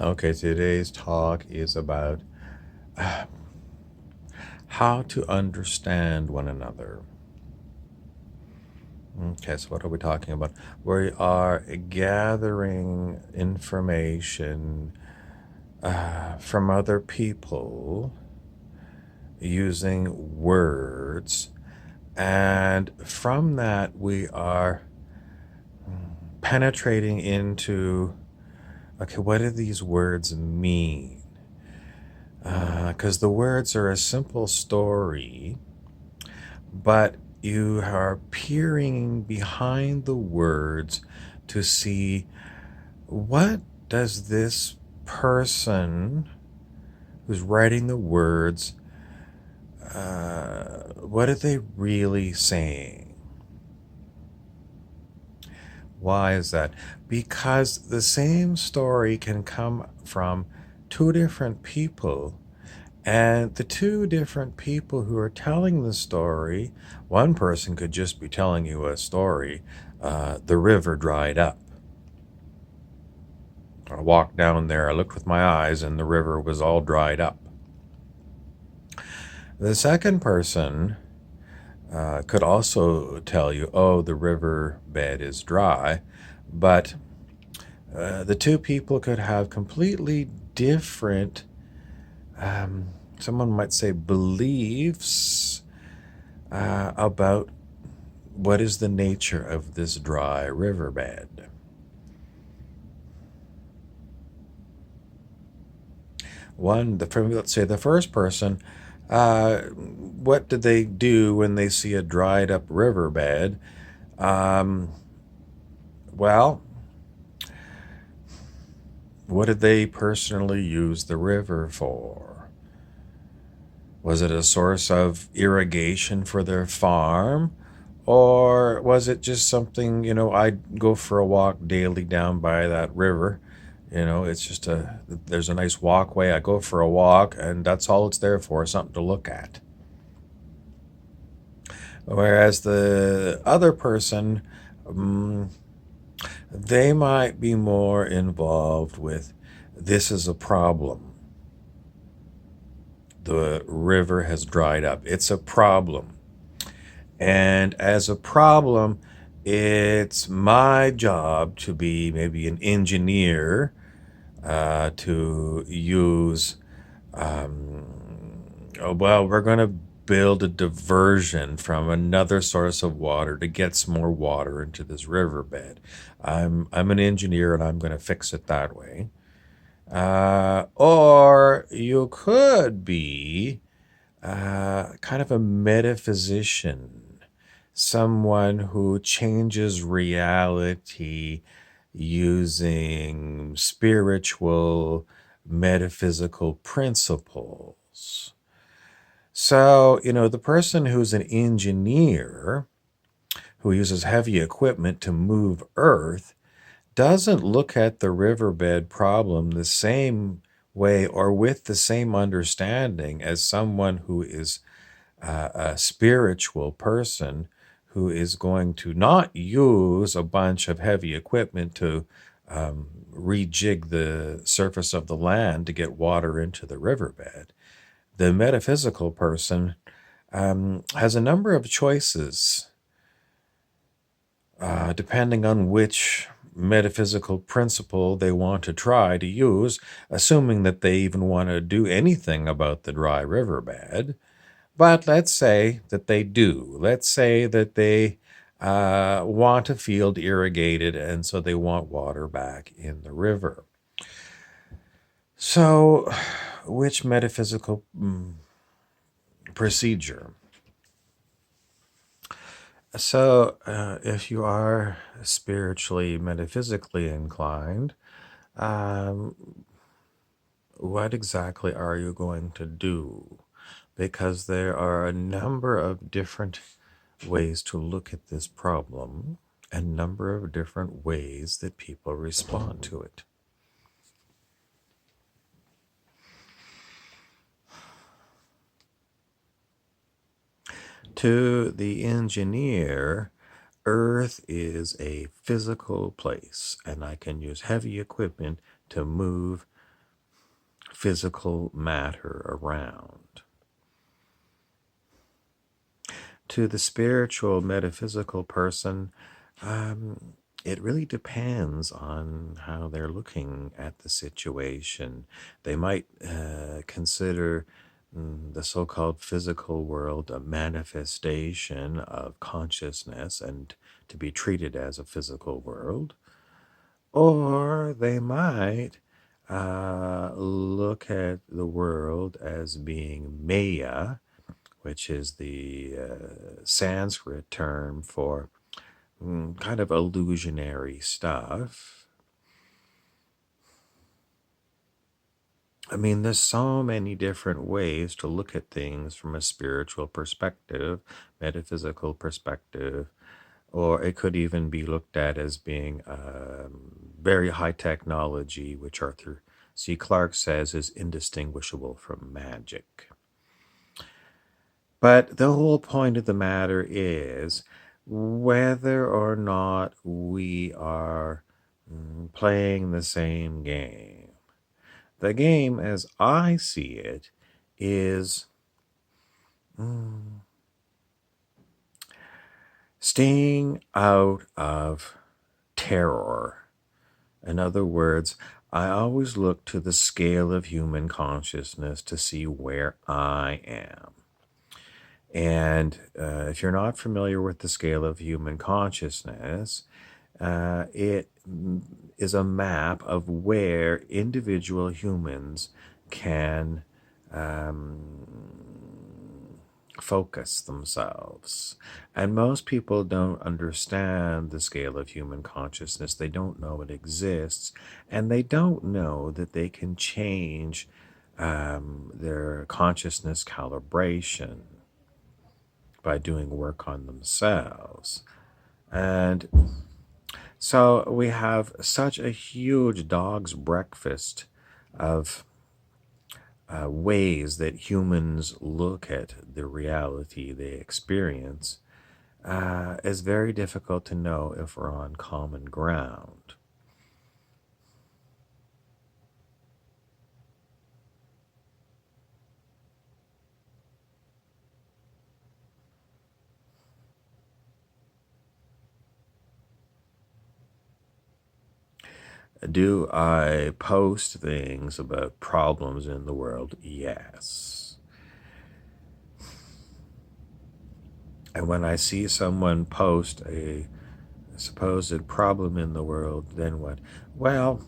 Okay, today's talk is about how to understand one another. Okay, so what are we talking about? We are gathering information from other people using words, and from that, we are penetrating into okay, what do these words mean? Because the words are a simple story, but you are peering behind the words to see what does this person who's writing the words, what are they really saying? Why is that? Because the same story can come from two different people. And the two different people who are telling the story, one person could just be telling you a story. The river dried up. I walked down there, I looked with my eyes, and the river was all dried up. The second person could also tell you, oh, the river bed is dry. But the two people could have completely different, someone might say, beliefs about what is the nature of this dry riverbed. Let's say the first person, what do they do when they see a dried up riverbed? Um, well, what did they personally use the river for? Was it a source of irrigation for their farm? Or was it just something, I'd go for a walk daily down by that river. It's just there's a nice walkway. I go for a walk, and that's all it's there for, something to look at. Whereas the other person, um, they might be more involved with this is a problem. The river has dried up. It's a problem. And as a problem, it's my job to be maybe an engineer to use, oh, well, we're going to build a diversion from another source of water to get some more water into this riverbed. I'm an engineer and I'm going to fix it that way. Or you could be kind of a metaphysician, someone who changes reality using spiritual, metaphysical principles. So, the person who's an engineer who uses heavy equipment to move earth doesn't look at the riverbed problem the same way or with the same understanding as someone who is a spiritual person who is going to not use a bunch of heavy equipment to rejig the surface of the land to get water into the riverbed. The metaphysical person has a number of choices depending on which metaphysical principle they want to try to use, assuming that they even want to do anything about the dry riverbed. But let's say that they do. Let's say that they want a field irrigated, and so they want water back in the river. So, which metaphysical procedure? So, if you are spiritually, metaphysically inclined, um, what exactly are you going to do? Because there are a number of different ways to look at this problem, a number of different ways that people respond to it. To the engineer, Earth is a physical place, and I can use heavy equipment to move physical matter around. To the spiritual, metaphysical person, it really depends on how they're looking at the situation. They might consider the so called physical world a manifestation of consciousness and to be treated as a physical world. Or they might look at the world as being Maya, which is the Sanskrit term for kind of illusionary stuff. I mean, there's so many different ways to look at things from a spiritual perspective, metaphysical perspective, or it could even be looked at as being very high technology, which Arthur C. Clarke says is indistinguishable from magic. But the whole point of the matter is whether or not we are playing the same game. The game, as I see it, is staying out of terror. In other words, I always look to the scale of human consciousness to see where I am. And if you're not familiar with the scale of human consciousness, it is a map of where individual humans can focus themselves. And most people don't understand the scale of human consciousness. They don't know it exists, and they don't know that they can change their consciousness calibration by doing work on themselves. And so we have such a huge dog's breakfast of ways that humans look at the reality they experience. It's very difficult to know if we're on common ground. Do I post things about problems in the world? Yes. And when I see someone post a supposed problem in the world, then what? Well,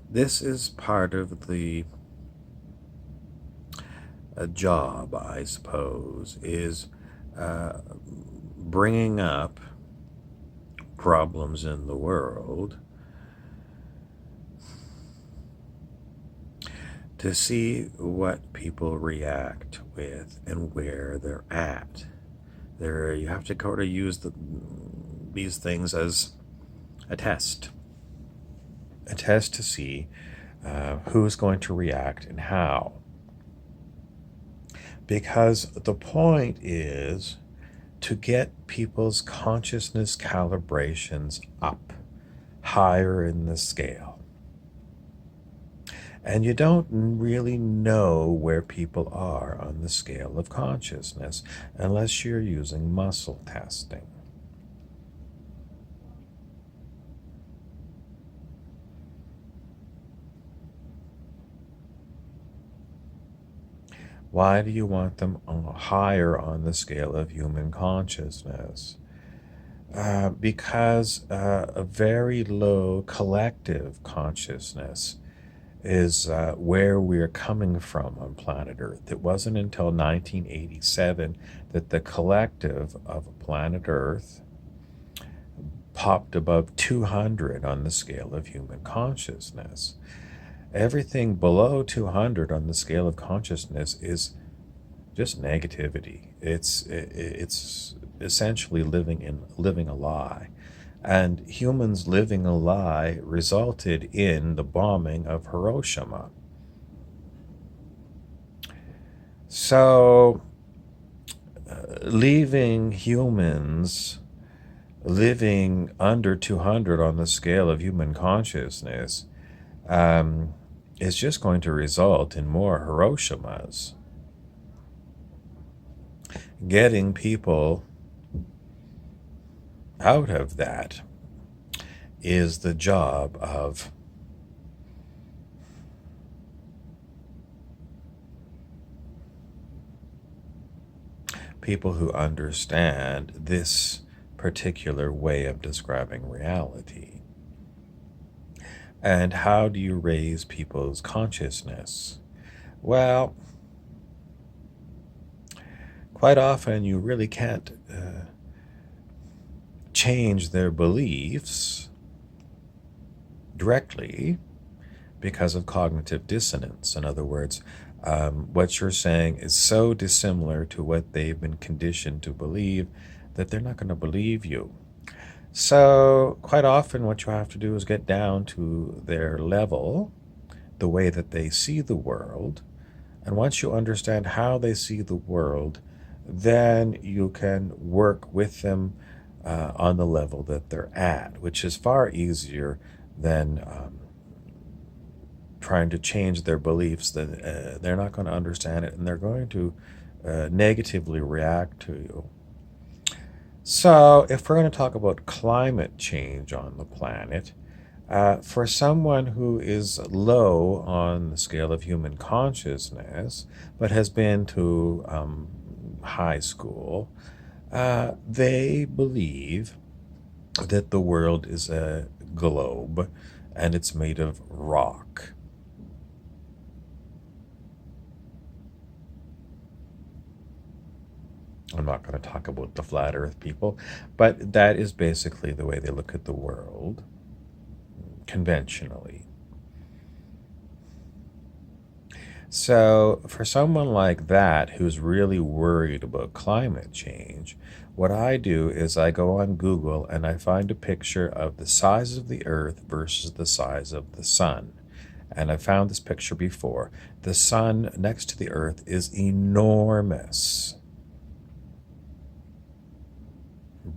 this is part of the job, I suppose, is bringing up problems in the world to see what people react with and where they're at. You have to go to use these things as a test to see who's going to react and how. Because the point is to get people's consciousness calibrations up, higher in the scale. And you don't really know where people are on the scale of consciousness unless you're using muscle testing. Why do you want them higher on the scale of human consciousness? Because a very low collective consciousness is where we're coming from on planet Earth. It wasn't until 1987 that the collective of planet Earth popped above 200 on the scale of human consciousness. Everything below 200 on the scale of consciousness is just negativity. It's essentially living a lie. And humans living a lie resulted in the bombing of Hiroshima. So, leaving humans living under 200 on the scale of human consciousness is just going to result in more Hiroshimas. Getting people out of that is the job of people who understand this particular way of describing reality. And how do you raise people's consciousness? Well, quite often you really can't change their beliefs directly because of cognitive dissonance. In other words, what you're saying is so dissimilar to what they've been conditioned to believe that they're not going to believe you. So quite often what you have to do is get down to their level, the way that they see the world. And once you understand how they see the world, then you can work with them on the level that they're at, which is far easier than trying to change their beliefs. That they're not going to understand it, and they're going to negatively react to you. So, if we're going to talk about climate change on the planet, for someone who is low on the scale of human consciousness, but has been to high school, they believe that the world is a globe and it's made of rock. I'm not going to talk about the flat earth people, but that is basically the way they look at the world conventionally. So, for someone like that who's really worried about climate change, what I do is I go on Google and I find a picture of the size of the earth versus the size of the sun. And I found this picture before. The sun next to the earth is enormous.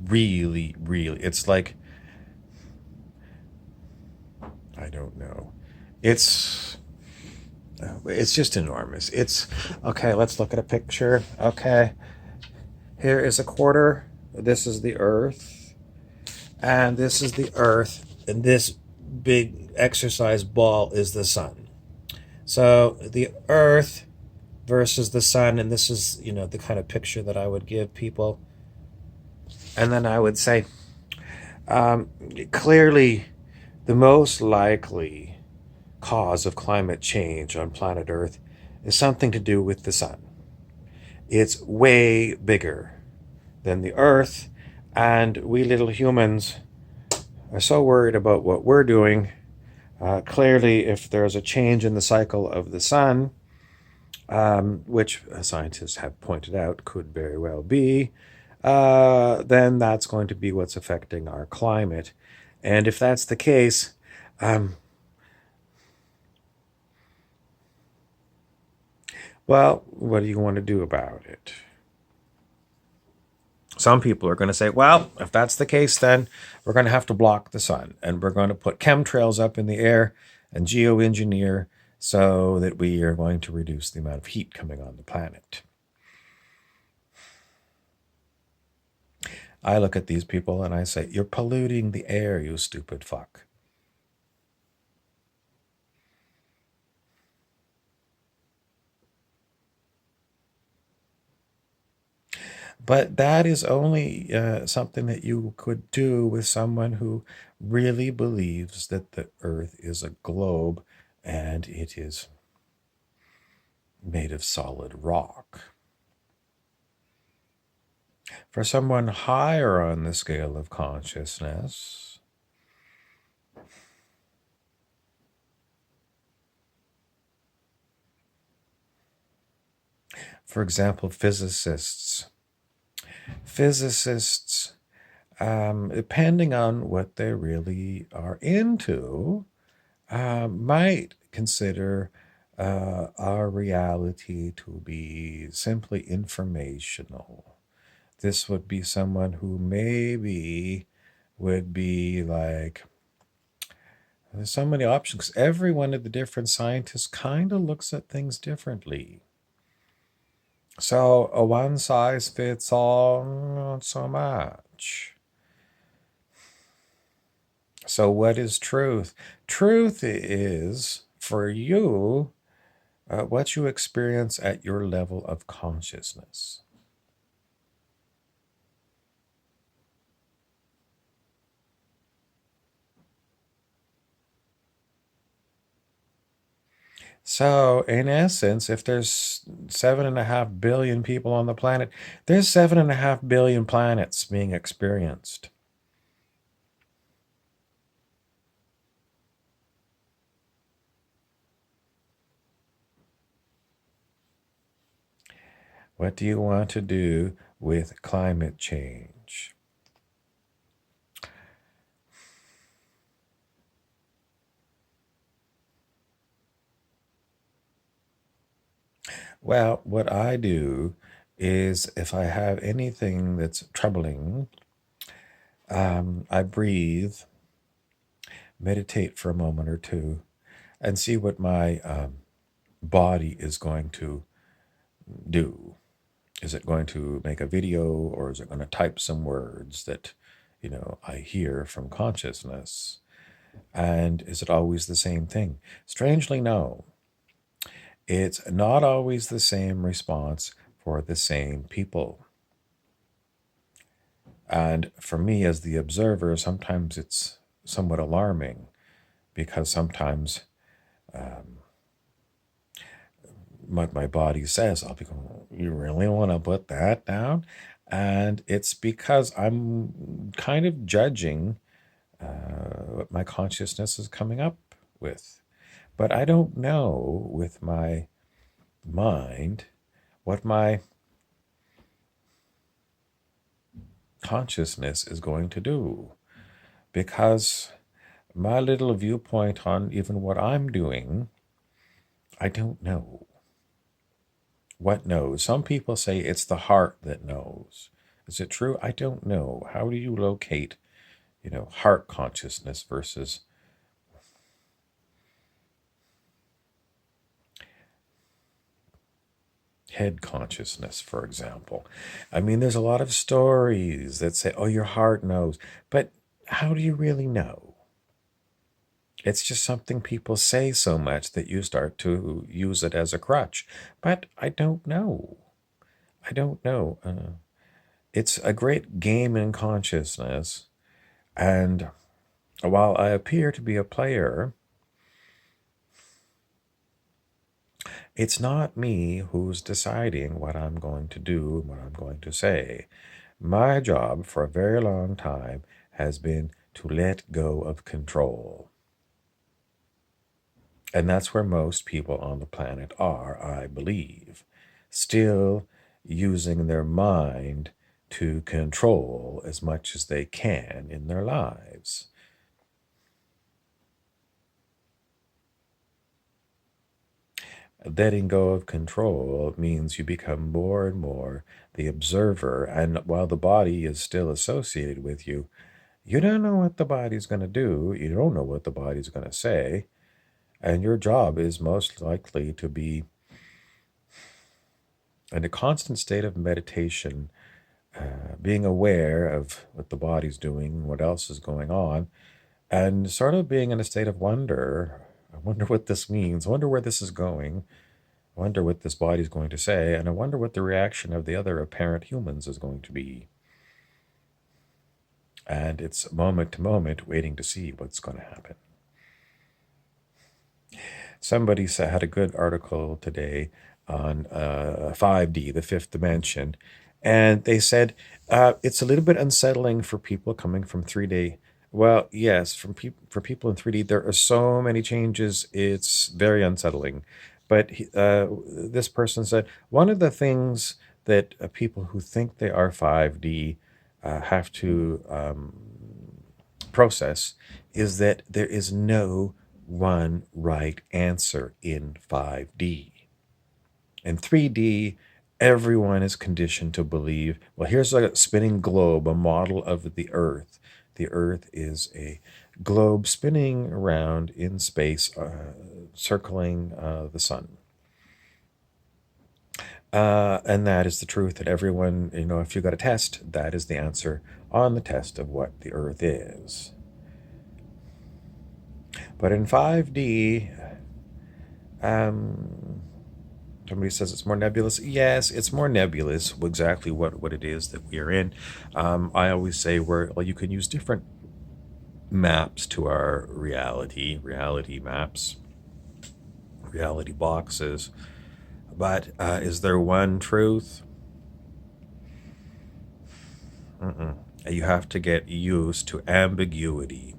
Really, really. It's like, I don't know. It's just enormous. It's okay. Let's look at a picture. Okay, here is a quarter. This is the Earth, and this is the Earth, and this big exercise ball is the sun. So the Earth versus the sun, and this is the kind of picture that I would give people, and then I would say, clearly, the most likely cause of climate change on planet Earth is something to do with the sun. It's way bigger than the Earth, and we little humans are so worried about what we're doing. Clearly, if there's a change in the cycle of the sun, which scientists have pointed out could very well be, then that's going to be what's affecting our climate. And if that's the case, well, what do you want to do about it? Some people are going to say, well, if that's the case, then we're going to have to block the sun and we're going to put chemtrails up in the air and geoengineer so that we are going to reduce the amount of heat coming on the planet. I look at these people and I say, you're polluting the air, you stupid fuck. But that is only something that you could do with someone who really believes that the earth is a globe and it is made of solid rock. For someone higher on the scale of consciousness, for example, physicists, depending on what they really are into, might consider our reality to be simply informational. This would be someone who maybe would be like, there's so many options. Every one of the different scientists kind of looks at things differently. So a one size fits all, not so much. So what is truth? Truth is for you what you experience at your level of consciousness. So, in essence, if there's 7.5 billion people on the planet, there's 7.5 billion planets being experienced. What do you want to do with climate change? Well, what I do is if I have anything that's troubling, I breathe, meditate for a moment or two, and see what my body is going to do. Is it going to make a video, or is it going to type some words that, I hear from consciousness? And is it always the same thing? Strangely, no. It's not always the same response for the same people. And for me, as the observer, sometimes it's somewhat alarming because sometimes what my body says, I'll be going, you really want to put that down? And it's because I'm kind of judging what my consciousness is coming up with. But I don't know with my mind what my consciousness is going to do because my little viewpoint on even what I'm doing, I don't know. What knows? Some people say it's the heart that knows. Is it true? I don't know. How do you locate, heart consciousness versus head consciousness, for example? I mean, there's a lot of stories that say, oh, your heart knows. But how do you really know? It's just something people say so much that you start to use it as a crutch. But I don't know. I don't know. It's a great game in consciousness. And while I appear to be a player, it's not me who's deciding what I'm going to do and what I'm going to say. My job for a very long time has been to let go of control. And that's where most people on the planet are, I believe, still using their mind to control as much as they can in their lives. Letting go of control means you become more and more the observer. And while the body is still associated with you, you don't know what the body's going to do. You don't know what the body's going to say. And your job is most likely to be in a constant state of meditation, being aware of what the body's doing, what else is going on, and sort of being in a state of wonder. I wonder what this means. I wonder where this is going. I wonder what this body's going to say, and I wonder what the reaction of the other apparent humans is going to be. And it's moment to moment waiting to see what's going to happen. Somebody had a good article today on 5D, the fifth dimension, and they said it's a little bit unsettling for people coming from 3D. Well, yes, for people in 3D, there are so many changes. It's very unsettling. But this person said one of the things that people who think they are 5D have to process is that there is no one right answer in 5D. In 3D, everyone is conditioned to believe, well, here's a spinning globe, a model of the Earth. the Earth is a globe spinning around in space, circling the sun. And that is the truth that everyone, if you got a test, that is the answer on the test of what the Earth is. But in 5D, somebody says it's more nebulous. Yes, it's more nebulous exactly what it is that we are in. I always say you can use different maps to our reality maps, reality boxes. But is there one truth? You have to get used to ambiguity.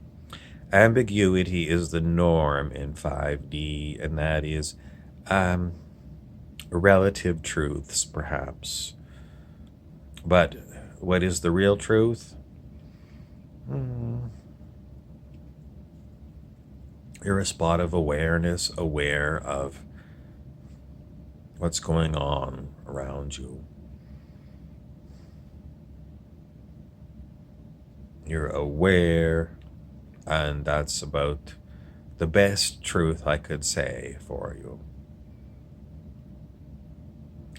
Ambiguity is the norm in 5D, and that is relative truths, perhaps. But what is the real truth? You're a spot of awareness, aware of what's going on around you. You're aware, and that's about the best truth I could say for you.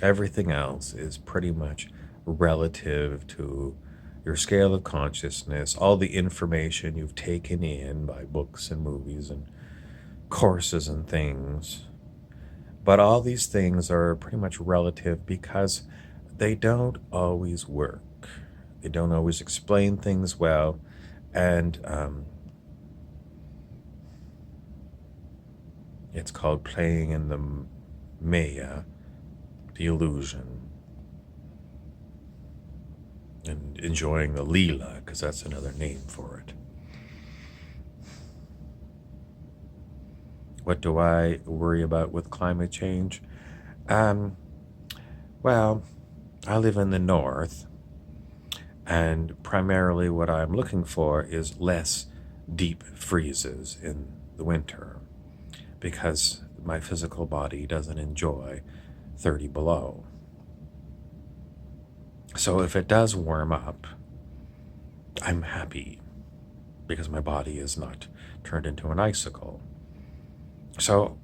Everything else is pretty much relative to your scale of consciousness, all the information you've taken in by books and movies and courses and things. But all these things are pretty much relative because they don't always work. They don't always explain things well, and it's called playing in the Maya, the illusion, and enjoying the Leela, because that's another name for it. What do I worry about with climate change? Well, I live in the north, and primarily what I'm looking for is less deep freezes in the winter, because my physical body doesn't enjoy 30 below. So if it does warm up, I'm happy, because my body is not turned into an icicle. So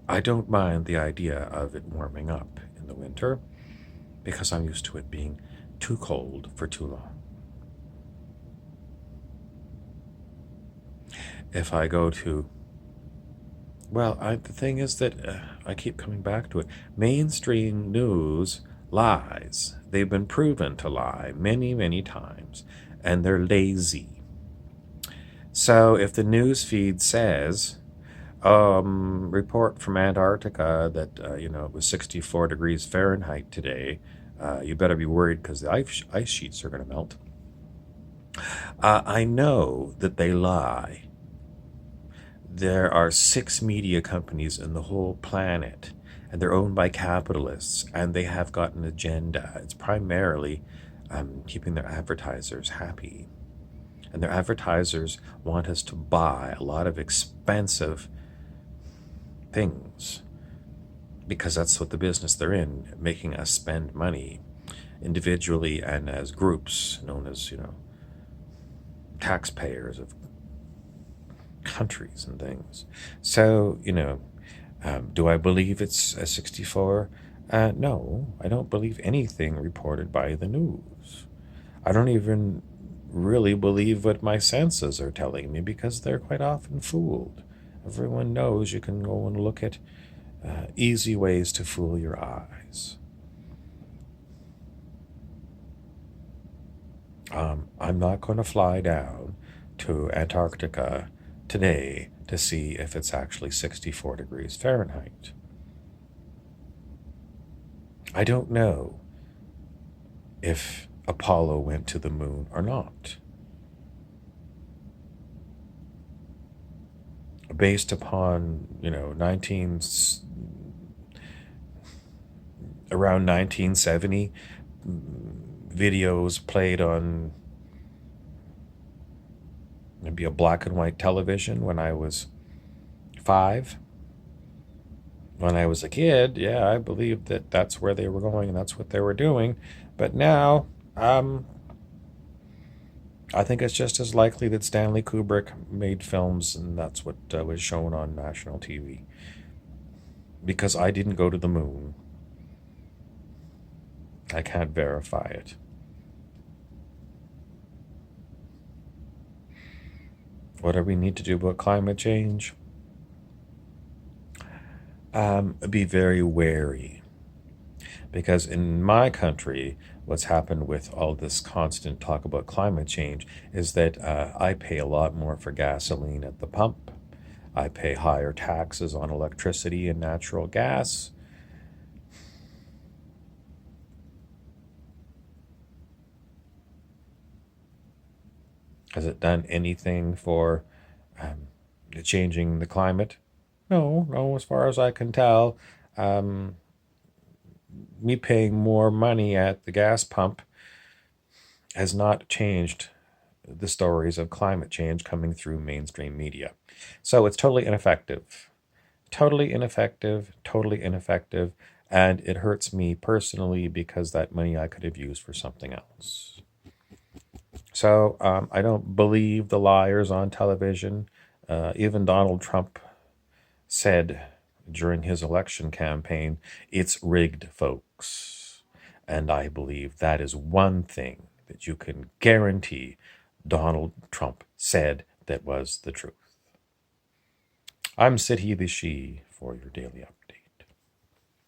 I don't mind the idea of it warming up in the winter, because I'm used to it being too cold for too long. If I go to, the thing is that I keep coming back to it. Mainstream news lies. They've been proven to lie many, many times, and they're lazy. So if the news feed says, report from Antarctica that, it was 64 degrees Fahrenheit today, you better be worried because the ice sheets are going to melt. I know that they lie. There are 6 media companies in the whole planet, and they're owned by capitalists, and they have got an agenda. It's primarily keeping their advertisers happy. And their advertisers want us to buy a lot of expensive things, because that's what the business they're in, making us spend money individually and as groups known as, taxpayers of countries and things. So, do I believe it's a 64? No, I don't believe anything reported by the news. I don't even really believe what my senses are telling me, because they're quite often fooled. Everyone knows you can go and look at easy ways to fool your eyes. I'm not going to fly down to Antarctica today to see if it's actually 64 degrees Fahrenheit. I don't know if Apollo went to the moon or not. Based upon, around 1970, videos played on maybe a black and white television when I was 5. When I was a kid, yeah, I believed that that's where they were going and that's what they were doing. But now, I think it's just as likely that Stanley Kubrick made films and that's what was shown on national TV. Because I didn't go to the moon, I can't verify it. What do we need to do about climate change? Be very wary. Because in my country, what's happened with all this constant talk about climate change is that I pay a lot more for gasoline at the pump. I pay higher taxes on electricity and natural gas. Has it done anything for um, changing the climate? No, no, as far as I can tell. Um, Me paying more money at the gas pump has not changed the stories of climate change coming through mainstream media. So it's totally ineffective. Totally ineffective, totally ineffective. And it hurts me personally because that money I could have used for something else. So I don't believe the liars on television. Even Donald Trump said during his election campaign, it's rigged, folks. And I believe that is one thing that you can guarantee Donald Trump said that was the truth. I'm Siddhi the She for your daily update.